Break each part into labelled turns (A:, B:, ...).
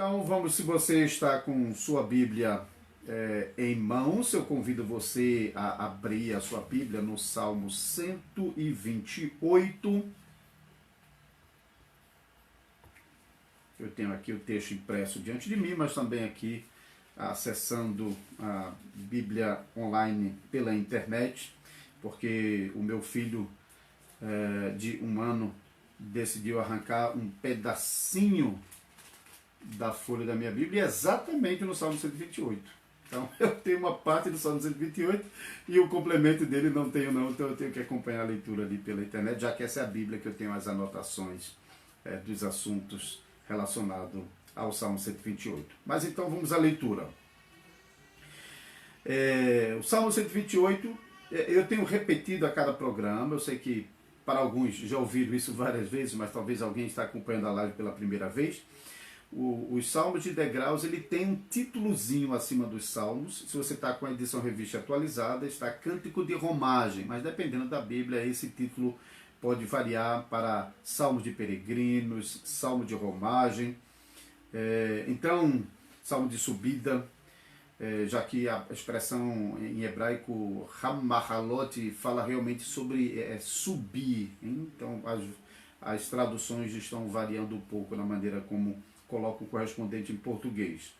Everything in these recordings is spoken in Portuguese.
A: Então vamos, se você está com sua Bíblia em mãos, eu convido você a abrir a sua Bíblia no Salmo 128. Eu tenho aqui o texto impresso diante de mim, mas também aqui acessando a Bíblia online pela internet, porque o meu filho de 1 ano decidiu arrancar um pedacinho da folha da minha Bíblia exatamente no Salmo 128. Então eu tenho uma parte do Salmo 128 e o complemento dele não tenho não, então eu tenho que acompanhar a leitura ali pela internet, já que essa é a Bíblia que eu tenho as anotações dos assuntos relacionados ao Salmo 128. Mas então vamos à leitura. O Salmo 128, eu tenho repetido a cada programa, eu sei que para alguns já ouviram isso várias vezes, mas talvez alguém está acompanhando a live pela primeira vez. Os Salmos de Degraus, ele tem um títulozinho acima dos Salmos. Se você está com a edição revista atualizada, está Cântico de Romagem, mas dependendo da Bíblia, esse título pode variar para Salmos de Peregrinos, Salmo de Romagem, então Salmo de Subida, já que a expressão em hebraico Hamahalot fala realmente sobre subir, hein? Então as traduções estão variando um pouco na maneira como coloca o correspondente em português.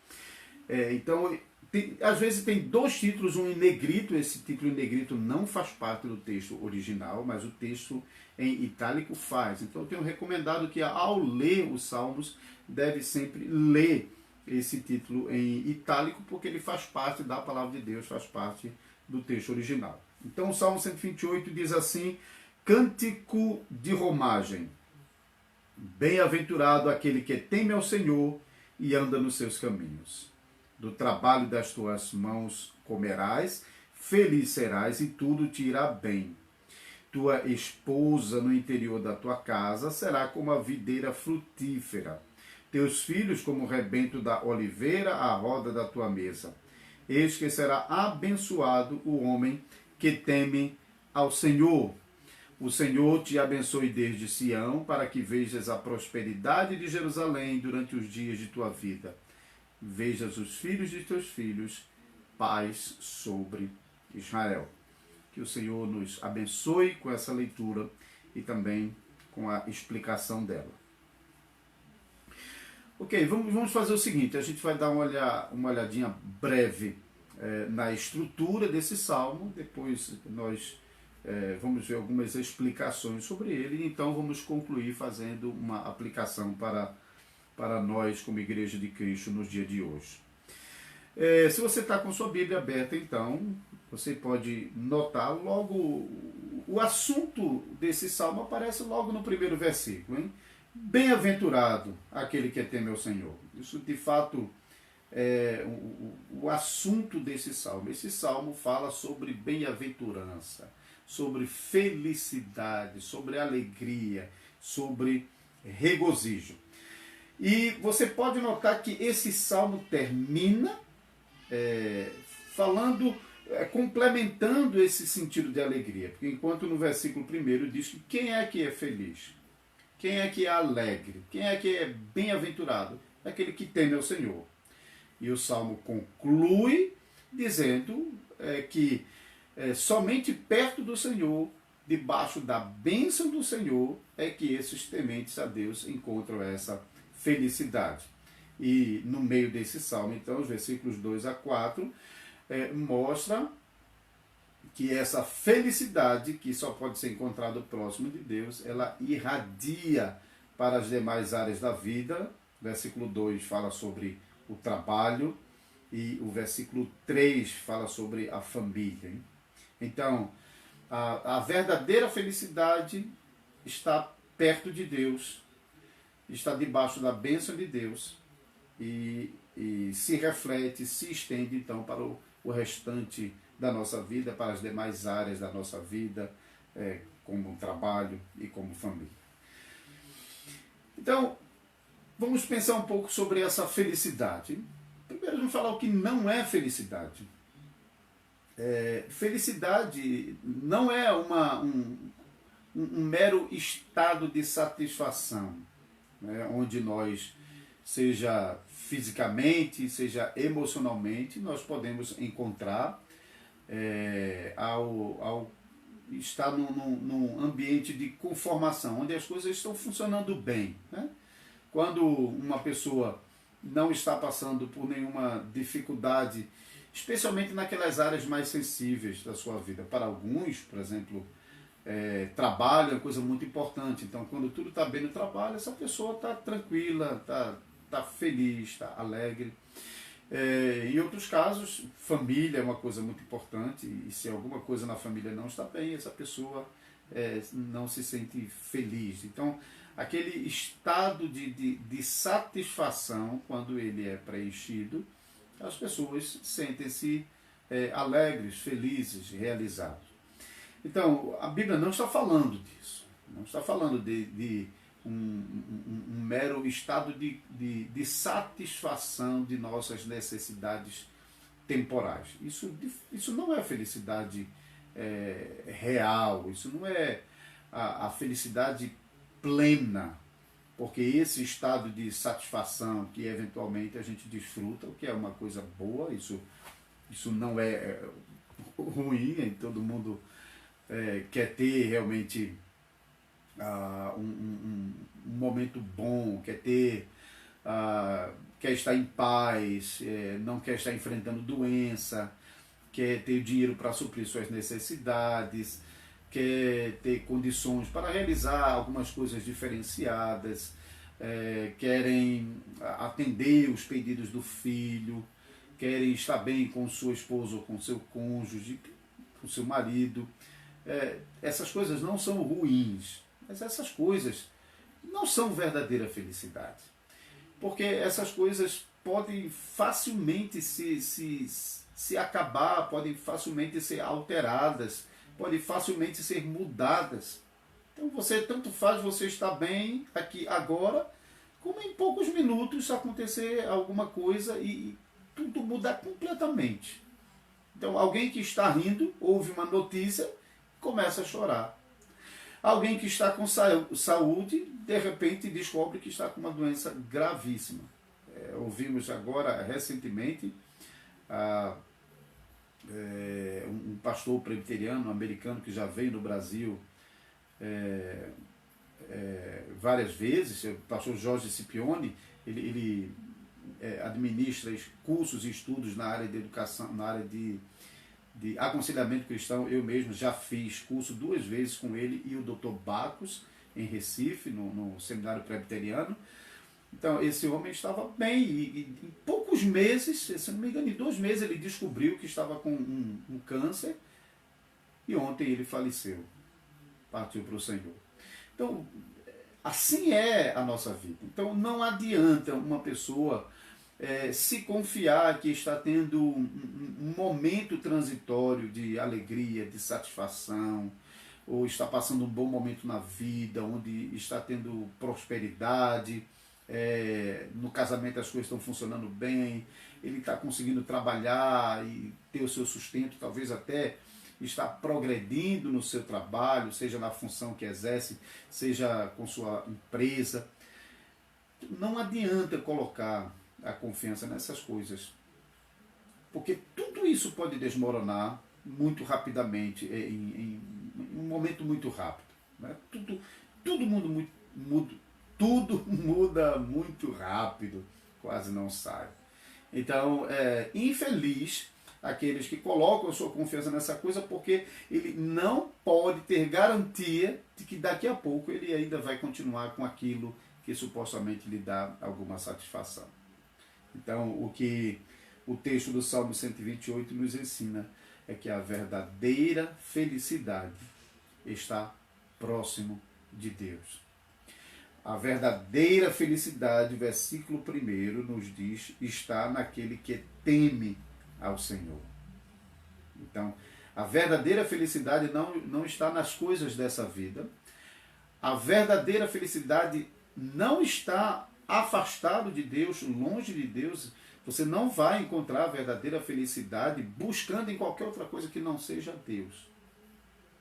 A: Então, às vezes tem dois títulos, um em negrito. Esse título em negrito não faz parte do texto original, mas o texto em itálico faz. Então eu tenho recomendado que ao ler os Salmos, deve sempre ler esse título em itálico, porque ele faz parte da palavra de Deus, faz parte do texto original. Então o Salmo 128 diz assim: Cântico de Romagem. Bem-aventurado aquele que teme ao Senhor e anda nos seus caminhos. Do trabalho das tuas mãos comerás, feliz serás e tudo te irá bem. Tua esposa no interior da tua casa será como a videira frutífera. Teus filhos como o rebento da oliveira à roda da tua mesa. Eis que será abençoado o homem que teme ao Senhor. O Senhor te abençoe desde Sião, para que vejas a prosperidade de Jerusalém durante os dias de tua vida. Vejas os filhos de teus filhos, paz sobre Israel. Que o Senhor nos abençoe com essa leitura e também com a explicação dela. Ok, vamos fazer o seguinte, a gente vai dar uma olhadinha breve na estrutura desse salmo, depois nós vamos ver algumas explicações sobre ele, e então vamos concluir fazendo uma aplicação para nós como Igreja de Cristo nos dias de hoje. Se você está com sua Bíblia aberta, então, você pode notar logo, o assunto desse salmo aparece logo no primeiro versículo, hein? Bem-aventurado aquele que teme ao Senhor. Isso, de fato, é o assunto desse salmo. Esse salmo fala sobre bem-aventurança, sobre felicidade, sobre alegria, sobre regozijo. E você pode notar que esse salmo termina complementando esse sentido de alegria. Porque enquanto no versículo 1 diz que quem é que é feliz? Quem é que é alegre? Quem é que é bem-aventurado? É aquele que teme ao Senhor. E o salmo conclui dizendo que somente perto do Senhor, debaixo da bênção do Senhor, é que esses tementes a Deus encontram essa felicidade. E no meio desse salmo, então, os versículos 2 a 4, mostra que essa felicidade, que só pode ser encontrada próximo de Deus, ela irradia para as demais áreas da vida. O versículo 2 fala sobre o trabalho e o versículo 3 fala sobre a família, hein? Então, a verdadeira felicidade está perto de Deus, está debaixo da bênção de Deus e se reflete, se estende então para o restante da nossa vida, para as demais áreas da nossa vida, como trabalho e como família. Então, vamos pensar um pouco sobre essa felicidade. Primeiro, vamos falar o que não é felicidade. Felicidade não é um mero estado de satisfação, né, onde nós seja fisicamente, seja emocionalmente, nós podemos encontrar ao estar num ambiente de conformação, onde as coisas estão funcionando bem, né? Quando uma pessoa não está passando por nenhuma dificuldade, especialmente naquelas áreas mais sensíveis da sua vida. Para alguns, por exemplo, trabalho é uma coisa muito importante. Então, quando tudo está bem no trabalho, essa pessoa está tranquila, está feliz, está alegre. Em outros casos, família é uma coisa muito importante, e se alguma coisa na família não está bem, essa pessoa não se sente feliz. Então, aquele estado de satisfação, quando ele é preenchido, as pessoas sentem-se alegres, felizes, realizados. Então, a Bíblia não está falando disso, não está falando de um mero estado de satisfação de nossas necessidades temporais. Isso não é felicidade real, isso não é a felicidade plena, porque esse estado de satisfação que eventualmente a gente desfruta, o que é uma coisa boa, isso não é ruim, todo mundo quer ter realmente um momento bom, quer estar em paz, não quer estar enfrentando doença, quer ter dinheiro para suprir suas necessidades, quer ter condições para realizar algumas coisas diferenciadas, querem atender os pedidos do filho, querem estar bem com sua esposa ou com seu cônjuge, com seu marido. Essas coisas não são ruins, mas essas coisas não são verdadeira felicidade. Porque essas coisas podem facilmente se acabar, podem facilmente ser alteradas, podem facilmente ser mudadas. Então tanto faz você estar bem aqui agora, como em poucos minutos acontecer alguma coisa e tudo mudar completamente. Então alguém que está rindo, ouve uma notícia, começa a chorar. Alguém que está com saúde, de repente descobre que está com uma doença gravíssima. Ouvimos agora, recentemente, um pastor presbiteriano americano que já veio no Brasil várias vezes, o pastor Jorge Scipione, ele administra cursos e estudos na área de educação, na área de aconselhamento cristão. Eu mesmo já fiz curso 2 vezes com ele e o Dr. Bacos, em Recife, no seminário presbiteriano. Então, esse homem estava bem e em poucos meses, se não me engano, em 2 meses, ele descobriu que estava com um câncer e ontem ele faleceu, partiu para o Senhor. Então, assim é a nossa vida. Então, não adianta uma pessoa se confiar que está tendo um momento transitório de alegria, de satisfação, ou está passando um bom momento na vida, onde está tendo prosperidade, no casamento as coisas estão funcionando bem, ele está conseguindo trabalhar e ter o seu sustento, talvez até está progredindo no seu trabalho, seja na função que exerce, seja com sua empresa. Não adianta colocar a confiança nessas coisas, porque tudo isso pode desmoronar muito rapidamente, em um momento muito rápido, né? Tudo muda muito rápido, quase não sai. Então, infeliz aqueles que colocam a sua confiança nessa coisa, porque ele não pode ter garantia de que daqui a pouco ele ainda vai continuar com aquilo que supostamente lhe dá alguma satisfação. Então, o que o texto do Salmo 128 nos ensina é que a verdadeira felicidade está próximo de Deus. A verdadeira felicidade, versículo 1 nos diz, está naquele que teme ao Senhor. Então, a verdadeira felicidade não está nas coisas dessa vida. A verdadeira felicidade não está afastado de Deus, longe de Deus. Você não vai encontrar a verdadeira felicidade buscando em qualquer outra coisa que não seja Deus.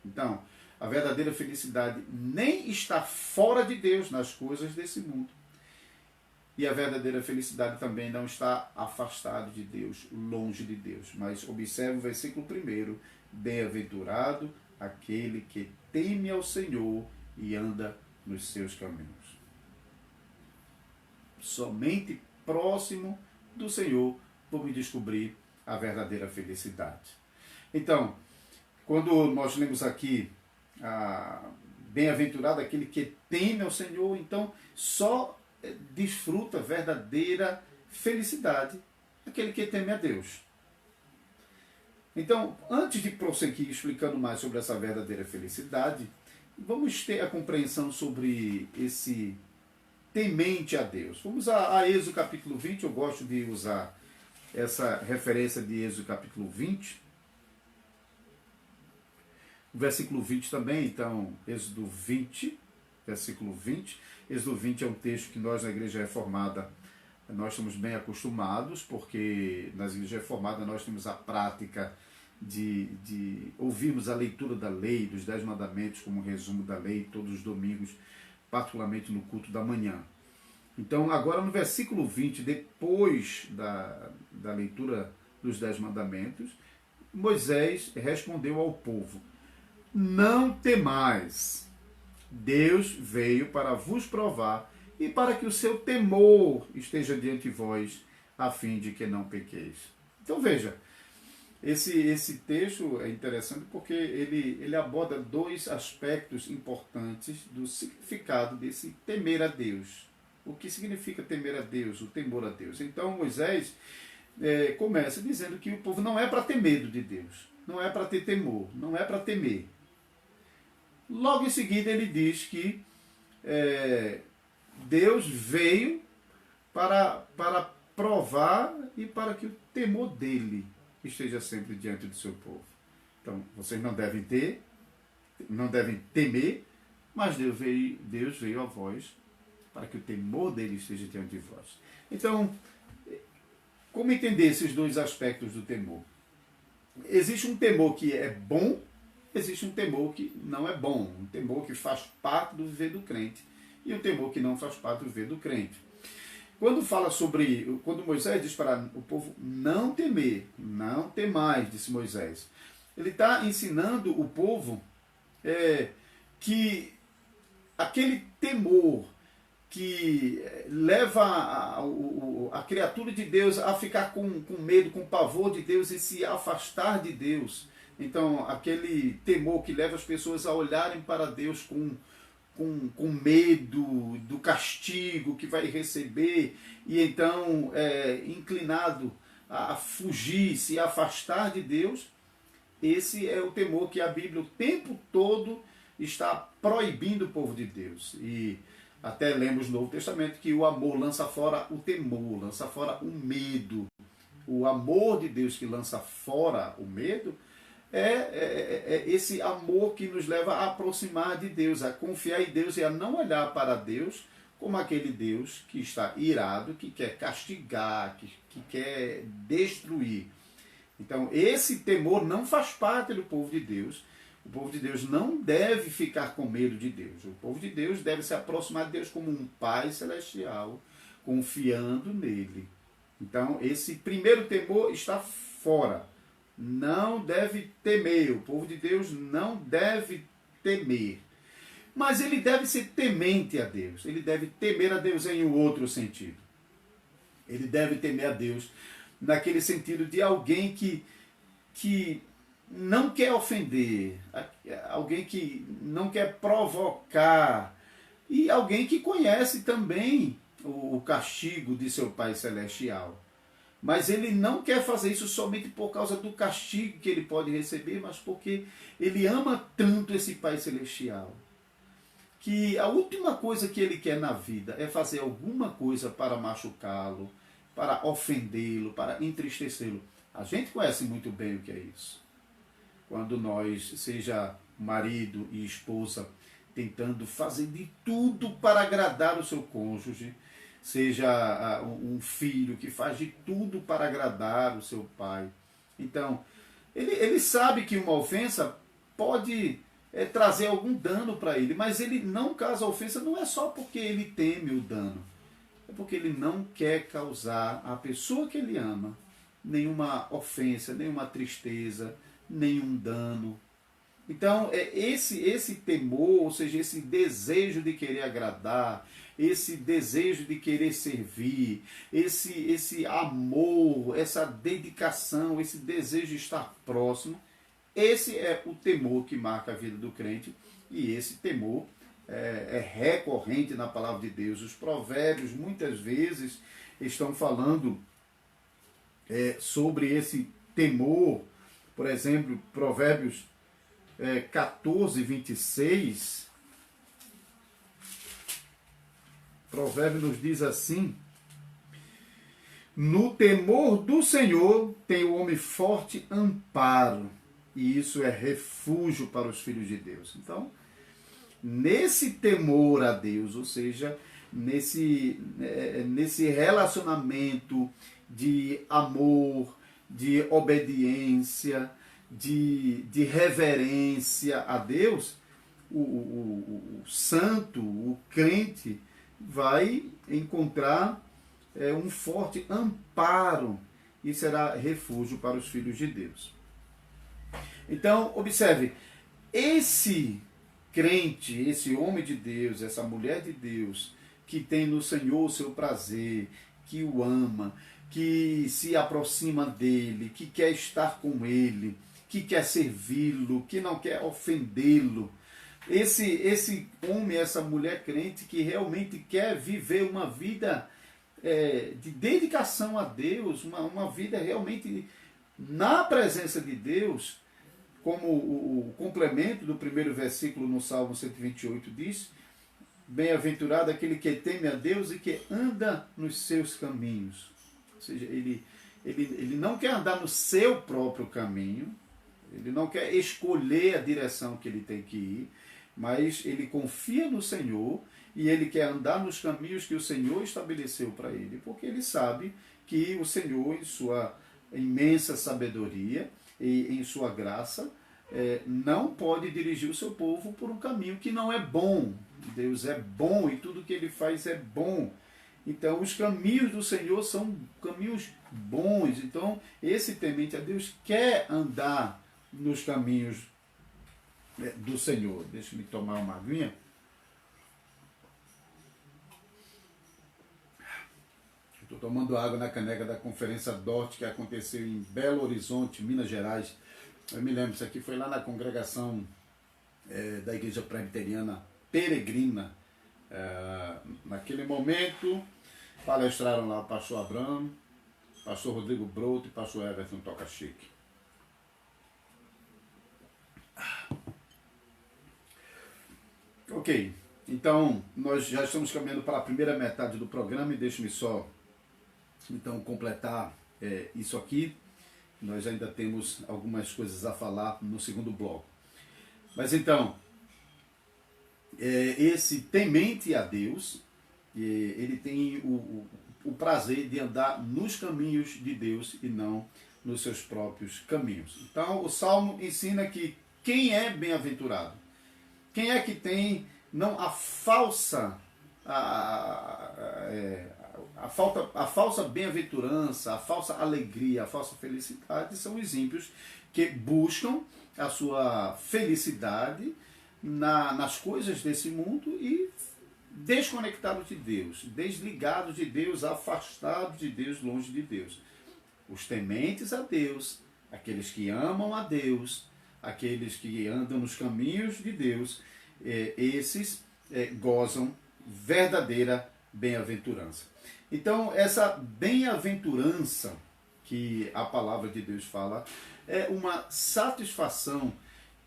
A: Então, a verdadeira felicidade nem está fora de Deus, nas coisas desse mundo. E a verdadeira felicidade também não está afastado de Deus, longe de Deus. Mas observe o versículo 1, bem-aventurado aquele que teme ao Senhor e anda nos seus caminhos. Somente próximo do Senhor vamos descobrir a verdadeira felicidade. Então, quando nós lemos aqui, bem-aventurado aquele que teme ao Senhor, então só desfruta verdadeira felicidade aquele que teme a Deus. Então, antes de prosseguir explicando mais sobre essa verdadeira felicidade, vamos ter a compreensão sobre esse temente a Deus. Vamos a Êxodo capítulo 20, eu gosto de usar essa referência de Êxodo capítulo 20. O versículo 20 também, então, Êxodo 20, versículo 20. Êxodo 20 é um texto que nós na Igreja Reformada, nós estamos bem acostumados, porque nas igrejas reformadas nós temos a prática de ouvirmos a leitura da lei, dos 10 mandamentos como resumo da lei, todos os domingos, particularmente no culto da manhã. Então, agora no versículo 20, depois da leitura dos 10 mandamentos, Moisés respondeu ao povo: não temais, Deus veio para vos provar e para que o seu temor esteja diante de vós, a fim de que não pequeis. Então veja, esse texto é interessante porque ele aborda dois aspectos importantes do significado desse temer a Deus. O que significa temer a Deus, o temor a Deus? Então Moisés começa dizendo que o povo não é para ter medo de Deus, não é para ter temor, não é para temer. Logo em seguida ele diz que Deus veio para provar e para que o temor dele esteja sempre diante do seu povo. Então, vocês não devem temer, mas Deus veio a vós para que o temor dele esteja diante de vós. Então, como entender esses dois aspectos do temor? Existe um temor que é bom, existe um temor que não é bom, um temor que faz parte do viver do crente e um temor que não faz parte do viver do crente. Quando Moisés diz para o povo não temer, não temais, disse Moisés, ele está ensinando o povo que aquele temor que leva a criatura de Deus a ficar com medo, com pavor de Deus e se afastar de Deus. Então, aquele temor que leva as pessoas a olharem para Deus com medo do castigo que vai receber e então inclinado a fugir, se afastar de Deus, esse é o temor que a Bíblia o tempo todo está proibindo o povo de Deus. E até lemos no Novo Testamento que o amor lança fora o temor, lança fora o medo. O amor de Deus que lança fora o medo é esse amor que nos leva a aproximar de Deus, a confiar em Deus e a não olhar para Deus como aquele Deus que está irado, que quer castigar, que quer destruir. Então, esse temor não faz parte do povo de Deus. O povo de Deus não deve ficar com medo de Deus. O povo de Deus deve se aproximar de Deus como um Pai celestial, confiando nele. Então, esse primeiro temor está fora. Não deve temer. O povo de Deus não deve temer. Mas ele deve ser temente a Deus. Ele deve temer a Deus em um outro sentido. Ele deve temer a Deus naquele sentido de alguém que não quer ofender, alguém que não quer provocar, e alguém que conhece também o castigo de seu Pai Celestial. Mas ele não quer fazer isso somente por causa do castigo que ele pode receber, mas porque ele ama tanto esse Pai Celestial, que a última coisa que ele quer na vida é fazer alguma coisa para machucá-lo, para ofendê-lo, para entristecê-lo. A gente conhece muito bem o que é isso. Quando nós, seja marido e esposa, tentando fazer de tudo para agradar o seu cônjuge, seja um filho que faz de tudo para agradar o seu pai. Então, ele sabe que uma ofensa pode trazer algum dano para ele, mas ele não causa ofensa não é só porque ele teme o dano. é porque ele não quer causar à pessoa que ele ama nenhuma ofensa, nenhuma tristeza, nenhum dano. Então, esse temor, ou seja, esse desejo de querer agradar, esse desejo de querer servir, esse amor, essa dedicação, esse desejo de estar próximo, esse é o temor que marca a vida do crente, e esse temor é recorrente na palavra de Deus. Os provérbios muitas vezes estão falando sobre esse temor. Por exemplo, Provérbios 14, 26, Provérbio nos diz assim: no temor do Senhor tem o homem forte amparo, e isso é refúgio para os filhos de Deus. Então, nesse temor a Deus, ou seja, nesse relacionamento de amor, de obediência, de reverência a Deus, o santo, o crente, vai encontrar um forte amparo e será refúgio para os filhos de Deus. Então, observe, esse crente, esse homem de Deus, essa mulher de Deus, que tem no Senhor o seu prazer, que o ama, que se aproxima dele, que quer estar com ele, que quer servi-lo, que não quer ofendê-lo. Esse homem, essa mulher crente que realmente quer viver uma vida de dedicação a Deus, uma vida realmente na presença de Deus, como o complemento do primeiro versículo no Salmo 128 diz: bem-aventurado aquele que teme a Deus e que anda nos seus caminhos. Ou seja, ele não quer andar no seu próprio caminho, ele não quer escolher a direção que ele tem que ir, mas ele confia no Senhor e ele quer andar nos caminhos que o Senhor estabeleceu para ele, porque ele sabe que o Senhor, em sua imensa sabedoria e em sua graça, não pode dirigir o seu povo por um caminho que não é bom. Deus é bom e tudo que ele faz é bom. Então, os caminhos do Senhor são caminhos bons. Então, esse temente a Deus quer andar nos caminhos do Senhor. Deixa eu tomar uma aguinha. Estou tomando água na caneca da Conferência DOT, que aconteceu em Belo Horizonte, Minas Gerais. Eu me lembro, isso aqui foi lá na congregação da Igreja Presbiteriana Peregrina. Naquele momento, palestraram lá o pastor Abramo, pastor Rodrigo Broto e pastor Everton Toca-Chique. Ok, então nós já estamos caminhando para a primeira metade do programa e deixe-me só então completar isso aqui. Nós ainda temos algumas coisas a falar no segundo bloco. Mas então, esse temente a Deus, ele tem o prazer de andar nos caminhos de Deus e não nos seus próprios caminhos. Então, o Salmo ensina que quem é bem-aventurado? Quem é que tem não a falsa falsa bem-aventurança, a falsa alegria, a falsa felicidade? São os ímpios que buscam a sua felicidade nas coisas desse mundo e desconectados de Deus, desligados de Deus, afastados de Deus, longe de Deus. Os tementes a Deus, aqueles que amam a Deus, aqueles que andam nos caminhos de Deus, esses gozam verdadeira bem-aventurança. Então, essa bem-aventurança que a palavra de Deus fala é uma satisfação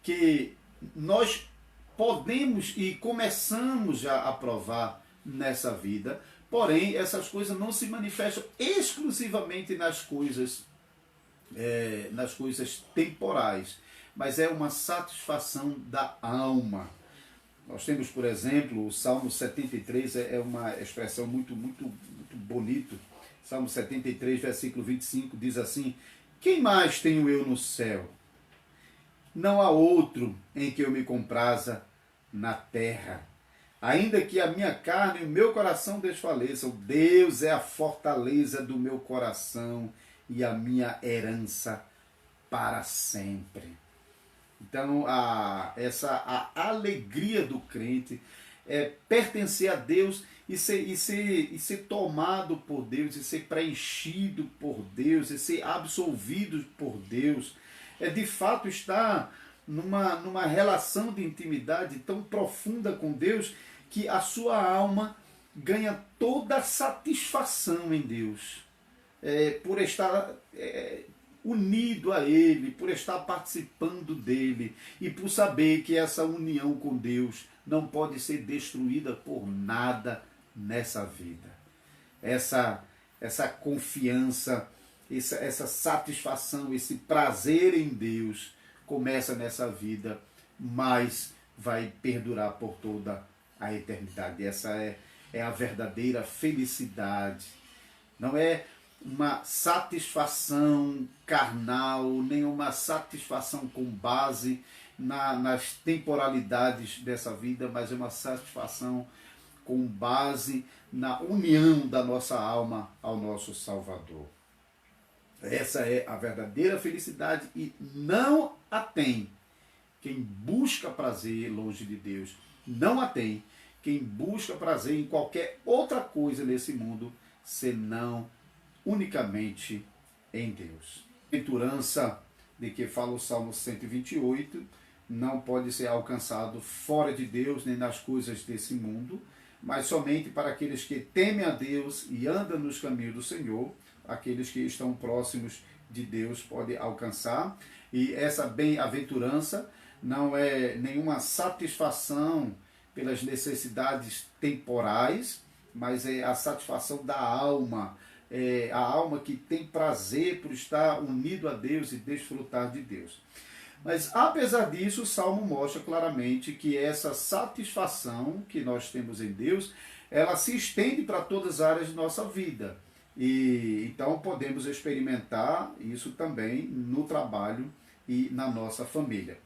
A: que nós podemos e começamos já a provar nessa vida, porém essas coisas não se manifestam exclusivamente nas coisas temporais, mas é uma satisfação da alma. Nós temos, por exemplo, o Salmo 73, é uma expressão muito bonita. Salmo 73, versículo 25, diz assim: quem mais tenho eu no céu? Não há outro em que eu me compraza na terra. Ainda que a minha carne e o meu coração desfaleçam, Deus é a fortaleza do meu coração e a minha herança para sempre. Então, a alegria do crente é pertencer a Deus e ser tomado por Deus, e ser preenchido por Deus, e ser absolvido por Deus. É de fato estar numa relação de intimidade tão profunda com Deus que a sua alma ganha toda a satisfação em Deus. Por estar unido a Ele, por estar participando dEle e por saber que essa união com Deus não pode ser destruída por nada nessa vida. Essa confiança, essa satisfação, esse prazer em Deus começa nessa vida, mas vai perdurar por toda a eternidade. Essa é a verdadeira felicidade. Não é uma satisfação carnal, nem uma satisfação com base nas temporalidades dessa vida, mas é uma satisfação com base na união da nossa alma ao nosso Salvador. Essa é a verdadeira felicidade e não a tem quem busca prazer longe de Deus. Não a tem quem busca prazer em qualquer outra coisa nesse mundo, senão unicamente em Deus. A bem-aventurança de que fala o Salmo 128 não pode ser alcançado fora de Deus, nem nas coisas desse mundo, mas somente para aqueles que temem a Deus e andam nos caminhos do Senhor. Aqueles que estão próximos de Deus podem alcançar. E essa bem-aventurança não é nenhuma satisfação pelas necessidades temporais, mas é a satisfação da alma. É a alma que tem prazer por estar unido a Deus e desfrutar de Deus. Mas apesar disso, o Salmo mostra claramente que essa satisfação que nós temos em Deus, ela se estende para todas as áreas de nossa vida. E então podemos experimentar isso também no trabalho e na nossa família.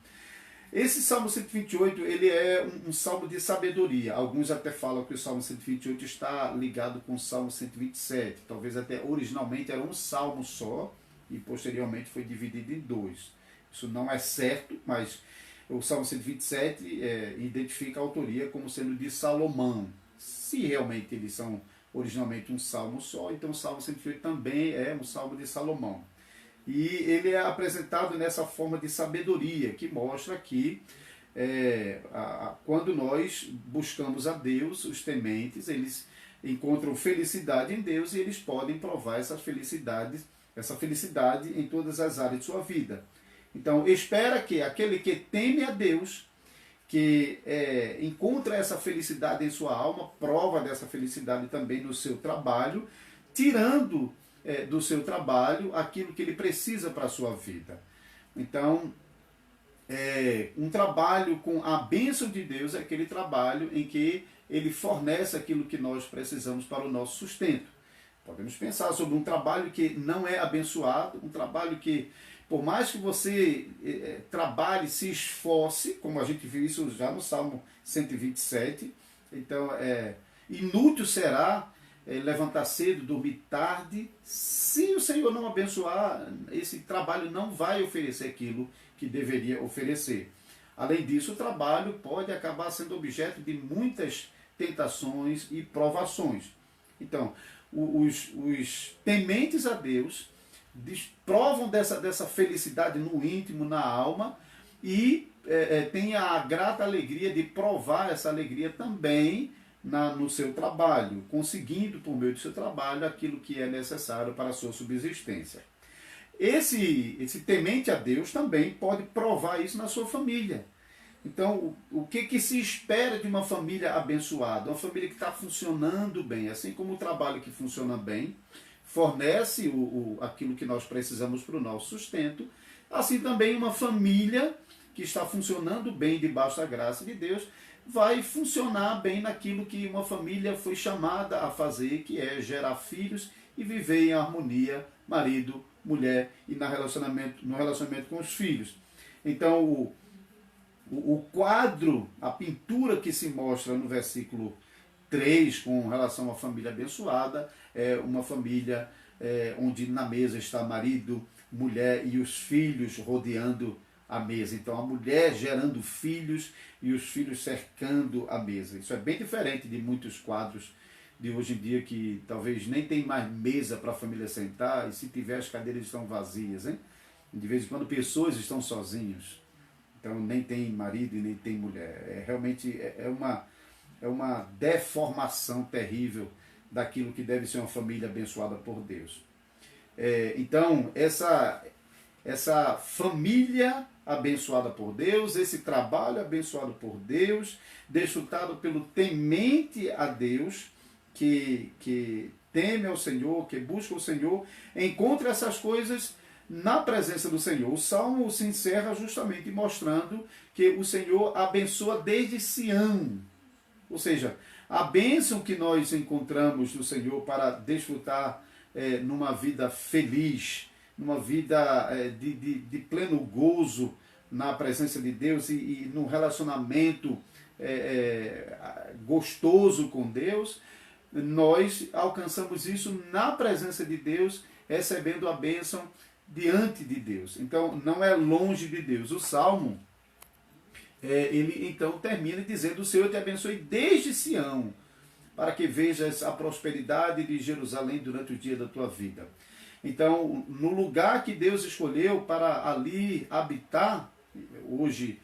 A: Esse Salmo 128, ele é um salmo de sabedoria. Alguns até falam que o Salmo 128 está ligado com o Salmo 127. Talvez até originalmente era um salmo só e posteriormente foi dividido em dois. Isso não é certo, mas o Salmo 127 identifica a autoria como sendo de Salomão. Se realmente eles são originalmente um salmo só, então o Salmo 128 também é um salmo de Salomão. E ele é apresentado nessa forma de sabedoria, que mostra que quando nós buscamos a Deus, os tementes, eles encontram felicidade em Deus e eles podem provar essa felicidade em todas as áreas de sua vida. Então, espera que aquele que teme a Deus, que encontra essa felicidade em sua alma, prova dessa felicidade também no seu trabalho, tirando do seu trabalho aquilo que ele precisa para a sua vida. Então, um trabalho com a bênção de Deus é aquele trabalho em que ele fornece aquilo que nós precisamos para o nosso sustento. Podemos pensar sobre um trabalho que não é abençoado, um trabalho que, por mais que você trabalhe, se esforce, como a gente viu isso já no Salmo 127, então inútil será levantar cedo, dormir tarde, se o Senhor não abençoar, esse trabalho não vai oferecer aquilo que deveria oferecer. Além disso, o trabalho pode acabar sendo objeto de muitas tentações e provações. Então, os tementes a Deus provam dessa felicidade no íntimo, na alma, e têm a grata alegria de provar essa alegria também no seu trabalho, conseguindo por meio do seu trabalho aquilo que é necessário para a sua subsistência. Esse temente a Deus também pode provar isso na sua família. Então, o que se espera de uma família abençoada? Uma família que está funcionando bem, assim como o trabalho que funciona bem, fornece aquilo que nós precisamos para o nosso sustento, assim também uma família que está funcionando bem debaixo da graça de Deus, vai funcionar bem naquilo que uma família foi chamada a fazer, que é gerar filhos e viver em harmonia, marido, mulher, e no relacionamento com os filhos. Então, o quadro, a pintura que se mostra no versículo 3 com relação à família abençoada é uma família onde na mesa está marido, mulher e os filhos rodeando a mesa. Então a mulher gerando filhos e os filhos cercando a mesa. Isso é bem diferente de muitos quadros de hoje em dia que talvez nem tem mais mesa para a família sentar e se tiver as cadeiras estão vazias, hein? De vez em quando pessoas estão sozinhos. Então nem tem marido e nem tem mulher. Realmente é uma deformação terrível daquilo que deve ser uma família abençoada por Deus. Então essa família abençoada por Deus, esse trabalho abençoado por Deus, desfrutado pelo temente a Deus, que teme ao Senhor, que busca o Senhor, encontra essas coisas na presença do Senhor. O Salmo se encerra justamente mostrando que o Senhor abençoa desde Sião. Ou seja, a bênção que nós encontramos no Senhor para desfrutar numa vida feliz, numa vida de pleno gozo na presença de Deus e num relacionamento gostoso com Deus, nós alcançamos isso na presença de Deus, recebendo a bênção diante de Deus. Então, não é longe de Deus. O Salmo, ele então termina dizendo: o Senhor te abençoe desde Sião, para que vejas a prosperidade de Jerusalém durante o dia da tua vida. Então, no lugar que Deus escolheu para ali habitar, hoje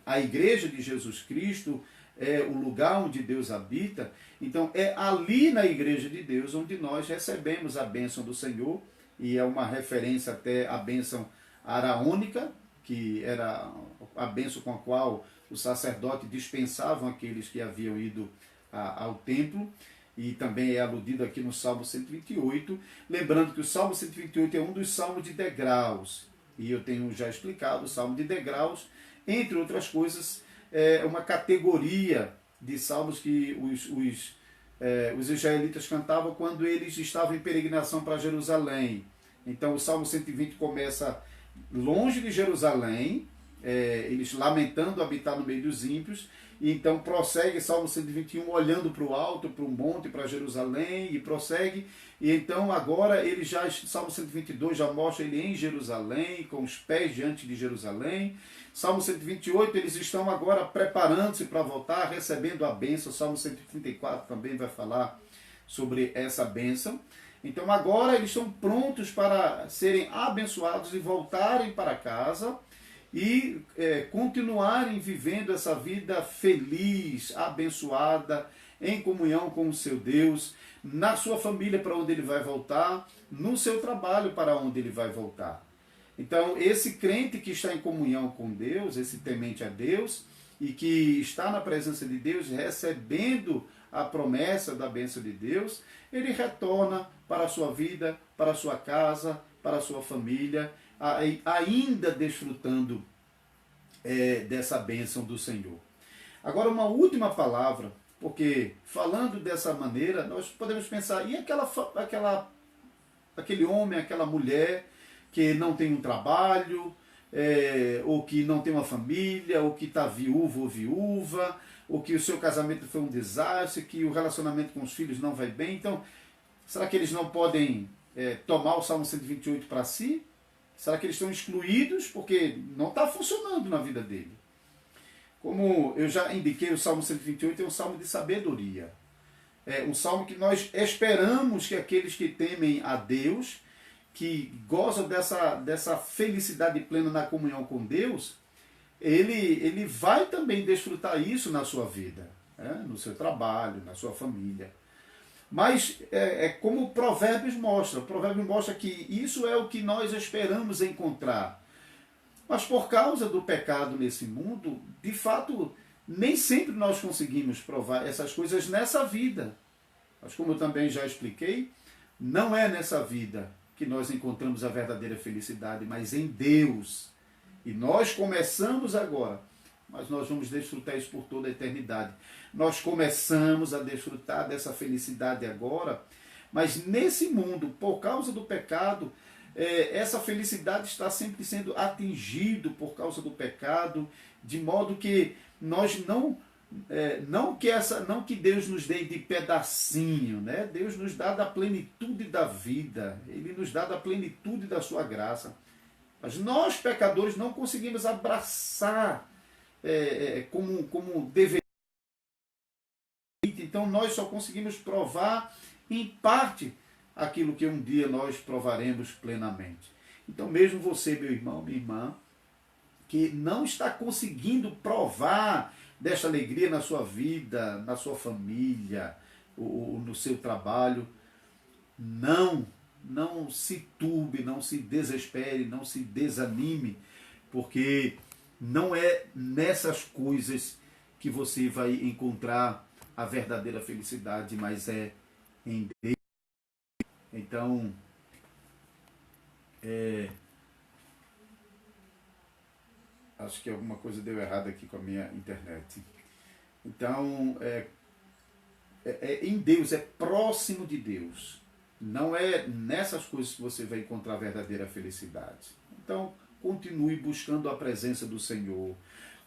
A: a igreja de Jesus Cristo é o lugar onde Deus habita. Então, é ali na igreja de Deus onde nós recebemos a bênção do Senhor, e é uma referência até à bênção araônica, que era a bênção com a qual o sacerdote dispensavam aqueles que haviam ido ao templo, e também é aludido aqui no Salmo 128, lembrando que o Salmo 128 é um dos salmos de degraus, e eu tenho já explicado, o Salmo de degraus, entre outras coisas, é uma categoria de salmos que os israelitas cantavam quando eles estavam em peregrinação para Jerusalém. Então o Salmo 120 começa longe de Jerusalém, eles lamentando habitar no meio dos ímpios, e então prossegue Salmo 121 olhando para o alto, para o monte, para Jerusalém, e prossegue, e então agora ele já, Salmo 122 já mostra ele em Jerusalém, com os pés diante de Jerusalém. Salmo 128, eles estão agora preparando-se para voltar, recebendo a bênção. Salmo 134 também vai falar sobre essa bênção. Então agora eles estão prontos para serem abençoados e voltarem para casa e continuarem vivendo essa vida feliz, abençoada, em comunhão com o seu Deus, na sua família para onde ele vai voltar, no seu trabalho para onde ele vai voltar. Então, esse crente que está em comunhão com Deus, esse temente a Deus, e que está na presença de Deus, recebendo a promessa da bênção de Deus, ele retorna para a sua vida, para a sua casa, para a sua família, ainda desfrutando dessa bênção do Senhor. Agora, uma última palavra, porque falando dessa maneira, nós podemos pensar, e aquele homem, aquela mulher que não tem um trabalho, ou que não tem uma família, ou que está viúvo ou viúva, ou que o seu casamento foi um desastre, que o relacionamento com os filhos não vai bem. Então, será que eles não podem tomar o Salmo 128 para si? Será que eles estão excluídos porque não está funcionando na vida dele? Como eu já indiquei, o Salmo 128 é um salmo de sabedoria. É um salmo que nós esperamos que aqueles que temem a Deus, que gozam dessa felicidade plena na comunhão com Deus, ele vai também desfrutar isso na sua vida, no seu trabalho, na sua família. Mas como o Provérbios mostra que isso é o que nós esperamos encontrar. Mas por causa do pecado nesse mundo, de fato, nem sempre nós conseguimos provar essas coisas nessa vida. Mas como eu também já expliquei, não é nessa vida que nós encontramos a verdadeira felicidade, mas em Deus. E nós começamos agora, mas nós vamos desfrutar isso por toda a eternidade. Nós começamos a desfrutar dessa felicidade agora, mas nesse mundo, por causa do pecado, essa felicidade está sempre sendo atingido por causa do pecado, de modo que nós não que Deus nos dê de pedacinho, né? Deus nos dá da plenitude da vida, Ele nos dá da plenitude da sua graça. Mas nós, pecadores, não conseguimos abraçar como deveria. Então nós só conseguimos provar em parte aquilo que um dia nós provaremos plenamente. Então mesmo você, meu irmão, minha irmã, que não está conseguindo provar desta alegria na sua vida, na sua família, ou no seu trabalho, não se turbe, não se desespere, não se desanime, porque não é nessas coisas que você vai encontrar a verdadeira felicidade, mas é em Deus. Então, acho que alguma coisa deu errado aqui com a minha internet. Então, em Deus, é próximo de Deus. Não é nessas coisas que você vai encontrar a verdadeira felicidade. Então, continue buscando a presença do Senhor.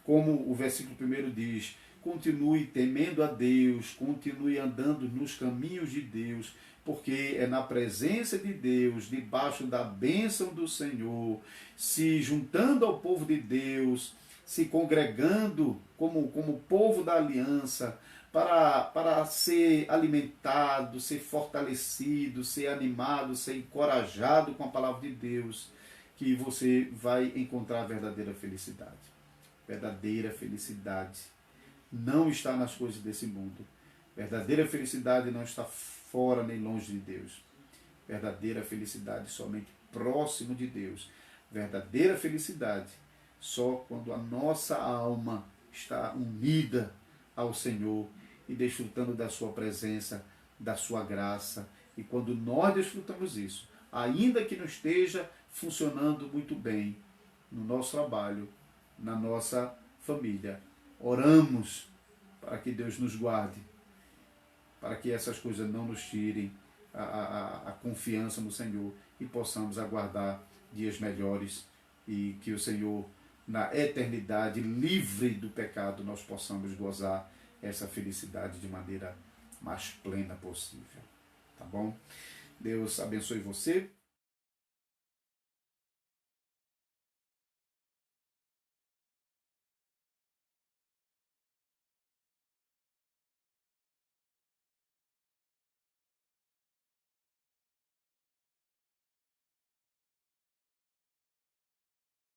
A: Como o versículo 1 diz, continue temendo a Deus, continue andando nos caminhos de Deus, porque é na presença de Deus, debaixo da bênção do Senhor, se juntando ao povo de Deus, se congregando como povo da aliança, para ser alimentado, ser fortalecido, ser animado, ser encorajado com a palavra de Deus, que você vai encontrar a verdadeira felicidade. Verdadeira felicidade não está nas coisas desse mundo. Verdadeira felicidade não está fora nem longe de Deus. Verdadeira felicidade somente próximo de Deus. Verdadeira felicidade só quando a nossa alma está unida ao Senhor e desfrutando da sua presença, da sua graça. E quando nós desfrutamos isso, ainda que não esteja funcionando muito bem no nosso trabalho, na nossa família, oramos para que Deus nos guarde, para que essas coisas não nos tirem a confiança no Senhor e possamos aguardar dias melhores e que o Senhor, na eternidade, livre do pecado, nós possamos gozar essa felicidade de maneira mais plena possível. Tá bom? Deus abençoe você.